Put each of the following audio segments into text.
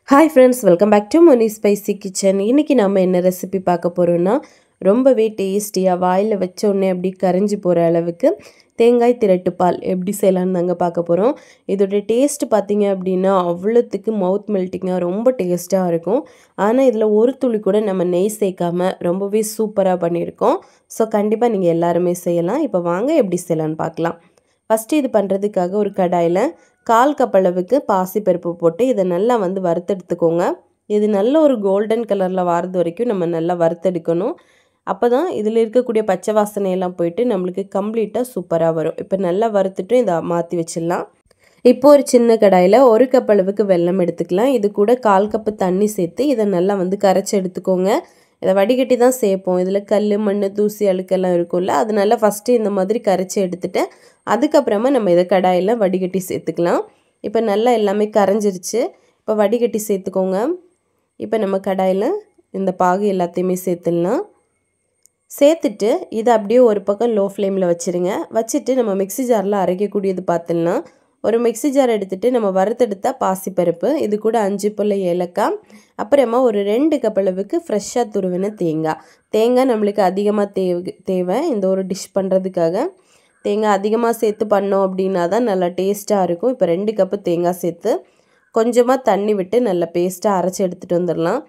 Hi friends, welcome back to Moni Spicy Kitchen. இன்னைக்கு நாம என்ன ரெசிபி பார்க்க போறோம்னா ரொம்பவே டேஸ்டியா வாயில வச்ச உடனே அப்படி கரஞ்சி போற அளவுக்கு தேங்காய் திரட்டு பால் எப்படி செய்யலாம்னு நாங்க பார்க்க போறோம். இதோட டேஸ்ட் பாத்தீங்க அப்படினா அவ்வளவுக்கு மவுத் மெல்டிங்கா ரொம்ப டேஸ்டா இருக்கும். ஆனா இதுல ஒரு துளி கூட நம்ம நெய் சேர்க்காம ரொம்பவே சூப்பரா பண்ணியிருக்கோம். சோ கண்டிப்பா நீங்க எல்லாரும் செய்யலாம். இப்போ வாங்க எப்படி செய்யலாம்னு பார்க்கலாம். ஃபர்ஸ்ட் இது பண்றதுக்காக ஒரு கடாயில 1/4 கப் அளவுக்கு பாசி பருப்பு போட்டு இத நல்லா வறுத்தெடுத்துக்கோங்க. இது நல்ல ஒரு கோல்டன் கலர்ல வாரது வரைக்கும் நம்ம நல்லா வறுத்தெடுக்கணும். அப்பதான் இதில இருக்கக்கூடிய பச்சை வாசனை எல்லாம் போயிட்டு நமக்கு கம்ப்ளீட்டா சூப்பரா வரும். இப்போ நல்லா வறுத்துட்டு இத மாத்தி வச்சிடலாம். இப்போ ஒரு சின்ன கடாயில 1 கப் அளவுக்கு வெல்லம் எடுத்துக்கலாம். இது கூட 1/4 கப் தண்ணி சேர்த்து இத நல்லா கரைச்சு எடுத்துக்கோங்க. இத வடிகட்டி தான் சேப்போம். இதுல கல்லு, மண்ணு, தூசி, அழுக்கெல்லாம் இருக்கும்ல. அதனால ஃபர்ஸ்ட் இந்த மாதிரி கரைச்சு எடுத்துட்டு அதுக்கு அப்புறமா நம்ம இத கடாயில வடிகட்டி சேர்த்துக்கலாம். இப்போ நல்லா எல்லாமே கரைஞ்சிருச்சு. இப்போ வடிகட்டி சேர்த்துக்கோங்க. இப்போ நம்ம கடாயில இந்த பாகு எல்லாத்தையுமே சேர்த்துடலாம். சேர்த்துட்டு இத அப்படியே ஒரு பக்கம் லோ ஃப்ளேம்ல வச்சிருங்க. வச்சிட்டு நம்ம மிக்ஸி ஜார்ல அரைக்கக்கூடியது பார்த்துடலாம். ஒரு மிக்ஸி ஜார் எடுத்துட்டு நம்ம வறுத்தெடுத்த பாசிப்பருப்பு, இது கூட 5 பல்லு ஏலக்காய், அப்புறமா ஒரு 2 கப் அளவுக்கு ஃப்ரெஷ்ஷா துருவின தேங்காய். தேங்காய் நம்மளுக்கு அதிகமா தேவை இந்த ஒரு டிஷ் பண்றதுக்காக. தேங்காய் அதிகமா சேர்த்து பண்ணோம் அப்படினா தான் நல்லா டேஸ்டா இருக்கும். இப்போ 2 கப் தேங்காய் சேர்த்து கொஞ்சமா தண்ணி விட்டு நல்ல பேஸ்டா அரைச்சு எடுத்துட்டு வந்துறலாம்.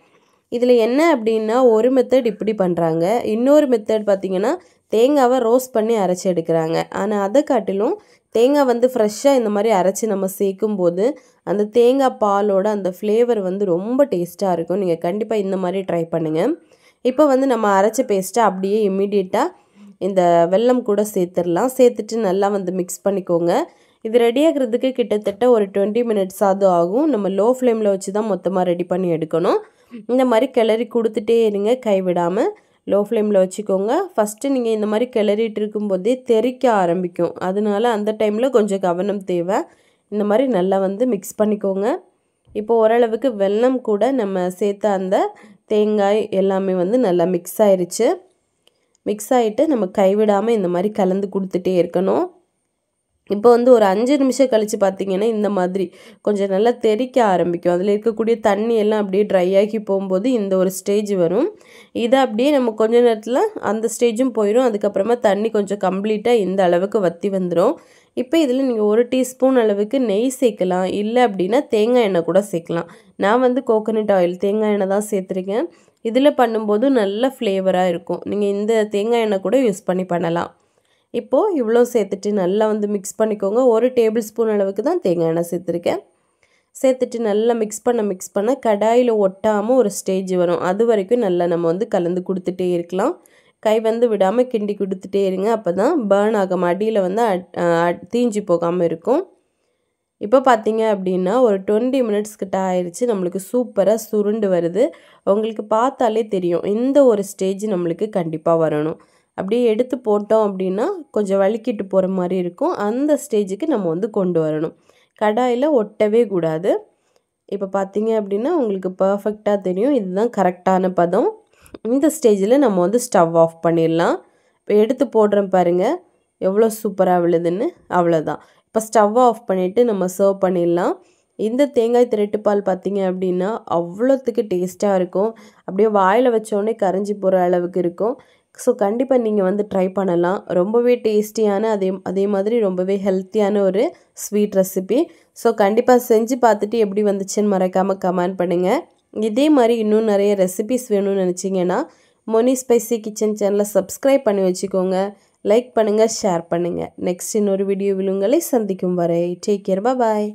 இதுல என்ன அப்படினா ஒரு மெத்தட் இப்படி பண்றாங்க. இன்னொரு மெத்தட் பாத்தீங்கன்னா தேங்காவை ரோஸ்ட் பண்ணி அரைச்சு எடுக்கறாங்க. ஆனா அத காட்டிலும் தேங்காய் ஃப்ரெஷ்ஷா இந்த மாதிரி அரைச்சு நம்ம சேக்கும்போது அந்த தேங்காய் பாலோட அந்த ஃப்ளேவர் ரொம்ப டேஸ்டா இருக்கும். நீங்க கண்டிப்பா இந்த மாதிரி ட்ரை பண்ணுங்க. இப்போ நம்ம அரைச்ச பேஸ்ட்டை அப்படியே இமிடியேட்டா இந்த வெல்லம் கூட சேர்த்துடலாம். சேர்த்துட்டு நல்லா மிக்ஸ் பண்ணிக்கோங்க. இது ரெடி ஆகிறதுக்கு கிட்டத்தட்ட ஒரு 20 மினிட்ஸ் ஆகும். நம்ம லோ ஃப்ளேம்ல வச்சு தான் மொத்தமா ரெடி பண்ணி எடுக்கணும். இந்த மாதிரி கிளறி கொடுத்துட்டே இருங்க, கைவிடாம லோ ஃப்ளேம்ல வச்சுக்கோங்க. ஃபர்ஸ்ட் நீங்க இந்த மாதிரி கிளறிட்டு இருக்கும்போதே தெறிக்க ஆரம்பிக்கும். அதனால அந்த டைம்ல கொஞ்சம் கவனம் தேவை. இந்த மாதிரி நல்லா மிக்ஸ் பண்ணிக்கோங்க. இப்போ ஓரளவுக்கு வெல்லம் கூட நம்ம சேர்த்த அந்த தேங்காய் எல்லாமே நல்லா மிக்ஸ் ஆயிருச்சு. மிக்ஸ் ஆயிட்டு நம்ம கைவிடாம இந்த மாதிரி கலந்து கொடுத்துட்டே இருக்கணும். இப்போ ஒரு 5 நிமிஷம் கழிச்சு பார்த்தீங்கன்னா இந்த மாதிரி கொஞ்சம் நல்லா தெறிக்க ஆரம்பிக்கும். அதில் இருக்கக்கூடிய தண்ணி எல்லாம் அப்படியே ட்ரை ஆகி போகும்போது இந்த ஒரு ஸ்டேஜ் வரும். இதை அப்படியே நம்ம கொஞ்ச நேரத்தில் அந்த ஸ்டேஜும் போயிடும். அதுக்கப்புறமா தண்ணி கொஞ்சம் கம்ப்ளீட்டாக இந்த அளவுக்கு வற்றி வந்துடும். இப்போ இதில் நீங்கள் 1 டீஸ்பூன் அளவுக்கு நெய் சேர்க்கலாம். இல்லை அப்படின்னா தேங்காய் எண்ணெய் கூட சேர்க்கலாம். நான் கோகோனட் ஆயில் தேங்காய் எண்ணெய் தான் சேர்த்துருக்கேன். இதில் பண்ணும்போது நல்ல ஃப்ளேவராக இருக்கும். நீங்கள் இந்த தேங்காய் எண்ணெய் கூட யூஸ் பண்ணி பண்ணலாம். இப்போது இவ்வளோ சேர்த்துட்டு நல்லா மிக்ஸ் பண்ணிக்கோங்க. 1 டேபிள் ஸ்பூன் அளவுக்கு தான் தேங்காய் எண்ணெய் சேர்த்துருக்கேன். சேர்த்துட்டு நல்லா மிக்ஸ் பண்ண கடாயில் ஒட்டாமல் ஒரு ஸ்டேஜ் வரும். அது வரைக்கும் நல்லா நம்ம கலந்து கொடுத்துட்டே இருக்கலாம். கை விடாமல் கிண்டி கொடுத்துட்டே இருங்க. அப்போ தான் பேர்ன் ஆகாமல் அடியில் தீஞ்சு போகாமல் இருக்கும். இப்போ பார்த்தீங்க அப்படின்னா ஒரு 20 மினிட்ஸ் கிட்ட ஆயிடுச்சு. நம்மளுக்கு சூப்பராக சுருண்டு வருது. உங்களுக்கு பார்த்தாலே தெரியும். இந்த ஒரு ஸ்டேஜ் நம்மளுக்கு கண்டிப்பாக வரணும். அப்படியே எடுத்து போட்டோம் அப்படின்னா கொஞ்சம் வலிக்கிட்டு போகிற மாதிரி இருக்கும். அந்த ஸ்டேஜுக்கு நம்ம கொண்டு வரணும். கடாயில் ஒட்டவே கூடாது. இப்போ பார்த்தீங்க அப்படின்னா உங்களுக்கு பர்ஃபெக்டாக தெரியும். இதுதான் கரெக்டான பதம். இந்த ஸ்டேஜில் நம்ம ஸ்டவ் ஆஃப் பண்ணிடலாம். இப்போ எடுத்து போடுறேன் பாருங்கள் எவ்வளோ சூப்பராக விழுதுன்னு. அவ்வளோதான். இப்போ ஸ்டவ் ஆஃப் பண்ணிவிட்டு நம்ம சர்வ் பண்ணிடலாம். இந்த தேங்காய் திரட்டு பால் பார்த்தீங்க அப்படின்னா அவ்வளோத்துக்கு டேஸ்ட்டாக இருக்கும். அப்படியே வாயில் வச்சோடனே கரைஞ்சி போகிற அளவுக்கு இருக்கும். ஸோ கண்டிப்பாக நீங்கள் ட்ரை பண்ணலாம். ரொம்பவே டேஸ்டியான அதே மாதிரி ரொம்பவே ஹெல்த்தியான ஒரு ஸ்வீட் ரெசிபி. ஸோ கண்டிப்பாக செஞ்சு பார்த்துட்டு எப்படி வந்துச்சுன்னு மறக்காமல் கமெண்ட் பண்ணுங்கள். இதே மாதிரி இன்னும் நிறைய ரெசிபிஸ் வேணும்னு நினச்சிங்கன்னா மோனி ஸ்பைசி கிச்சன் சேனலை சப்ஸ்கிரைப் பண்ணி வச்சுக்கோங்க. லைக் பண்ணுங்கள், ஷேர் பண்ணுங்கள். நெக்ஸ்ட் இன்னொரு வீடியோவில் உங்களை சந்திக்கும் வரை டேக் கேர், பாய்.